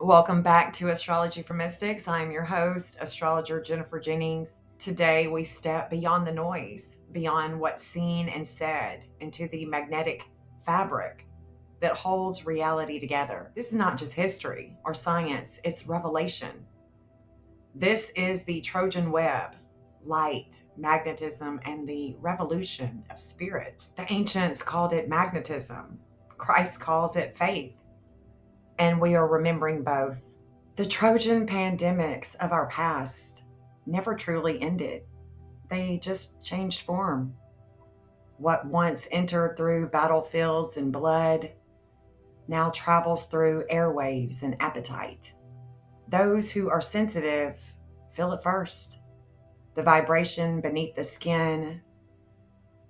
Welcome back to Astrology for Mystics. I'm your host, astrologer Jennifer Jennings. Today we step beyond the noise, beyond what's seen and said, into the magnetic fabric that holds reality together. This is not just history or science, it's revelation. This is the Trojan web, light, magnetism, and the revolution of spirit. The ancients called it magnetism. Christ calls it faith. And we are remembering both. The Trojan pandemics of our past never truly ended. They just changed form. What once entered through battlefields and blood now travels through airwaves and appetite. Those who are sensitive feel it first. The vibration beneath the skin,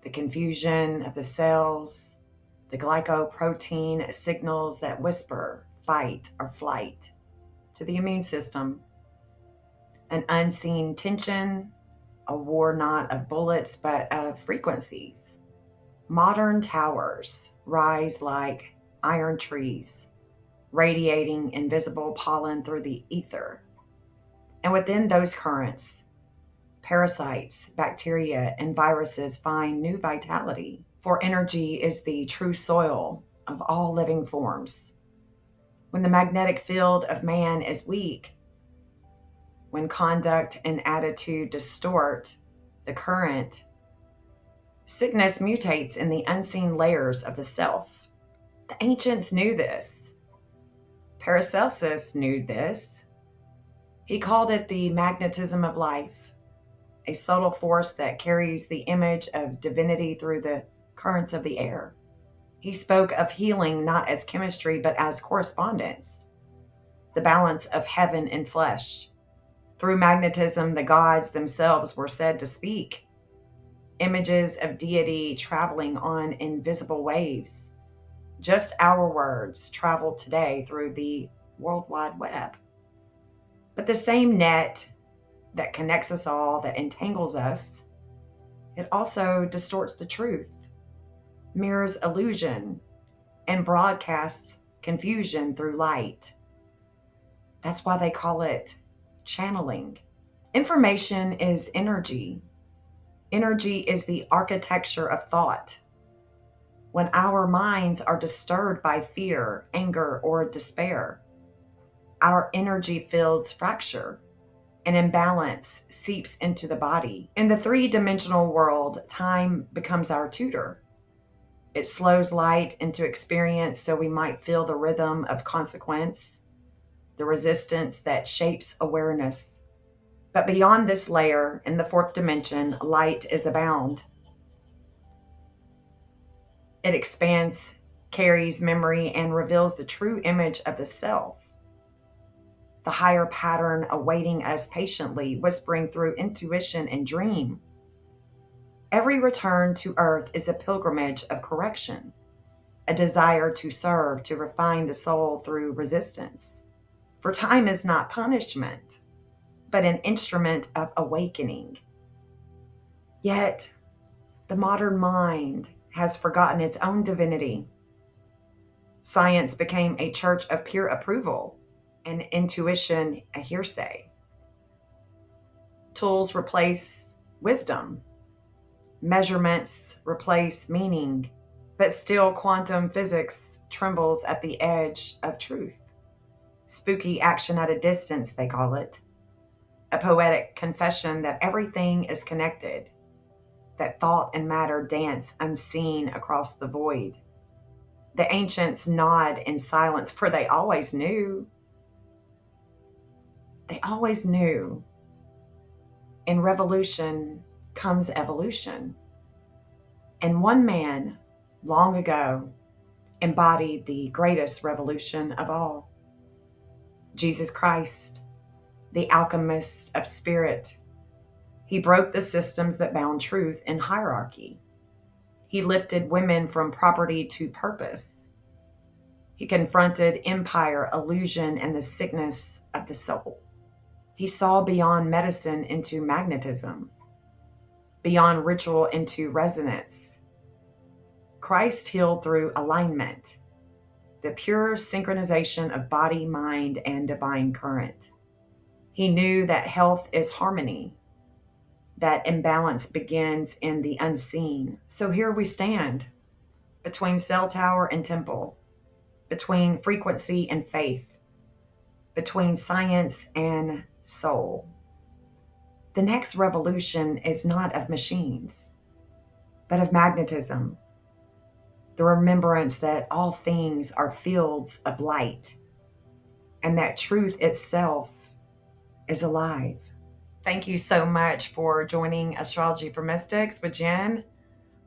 the confusion of the cells, the glycoprotein signals that whisper fight or flight to the immune system. An unseen tension, a war not of bullets but of frequencies. Modern towers rise like iron trees, radiating invisible pollen through the ether. And within those currents, parasites, bacteria, and viruses find new vitality. For energy is the true soil of all living forms. When the magnetic field of man is weak, when conduct and attitude distort the current, sickness mutates in the unseen layers of the self. The ancients knew this. Paracelsus knew this. He called it the magnetism of life, a subtle force that carries the image of divinity through the currents of the air. He spoke of healing not as chemistry, but as correspondence, the balance of heaven and flesh. Through magnetism, the gods themselves were said to speak, images of deity traveling on invisible waves. Just our words travel today through the World Wide Web. But the same net that connects us all, that entangles us, it also distorts the truth, mirrors illusion, and broadcasts confusion through light. That's why they call it channeling. Information is energy. Energy is the architecture of thought. When our minds are disturbed by fear, anger, or despair, our energy fields fracture. An imbalance seeps into the body. In the three-dimensional world, time becomes our tutor. It slows light into experience so we might feel the rhythm of consequence, the resistance that shapes awareness. But beyond this layer, in the fourth dimension, light is abound. It expands, carries memory, and reveals the true image of the self. The higher pattern awaiting us patiently, whispering through intuition and dream. Every return to earth is a pilgrimage of correction, a desire to serve, to refine the soul through resistance. For time is not punishment, but an instrument of awakening. Yet, the modern mind has forgotten its own divinity. Science became a church of pure approval, and intuition a hearsay. Tools replace wisdom. Measurements replace meaning, but still quantum physics trembles at the edge of truth. Spooky action at a distance, they call it. A poetic confession that everything is connected, that thought and matter dance unseen across the void. The ancients nod in silence, for they always knew. They always knew. In revolution comes evolution. And one man, long ago, embodied the greatest revolution of all. Jesus Christ, the alchemist of spirit. He broke the systems that bound truth in hierarchy. He lifted women from property to purpose. He confronted empire, illusion, and the sickness of the soul. He saw beyond medicine into magnetism, beyond ritual into resonance. Christ healed through alignment. the pure synchronization of body, mind, and divine current. He knew that health is harmony, that imbalance begins in the unseen. So here we stand, between cell tower and temple, between frequency and faith, between science and soul. The next revolution is not of machines, but of magnetism, the remembrance that all things are fields of light and that truth itself is alive. Thank you so much for joining Astrology for Mystics with Jenn.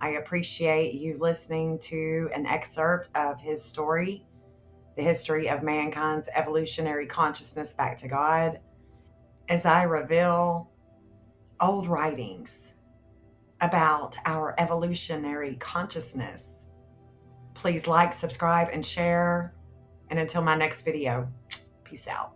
I appreciate you listening to an excerpt of his story, the history of mankind's evolutionary consciousness back to God, as I reveal old writings about our evolutionary consciousness. Please like, subscribe, and share. And until my next video, peace out.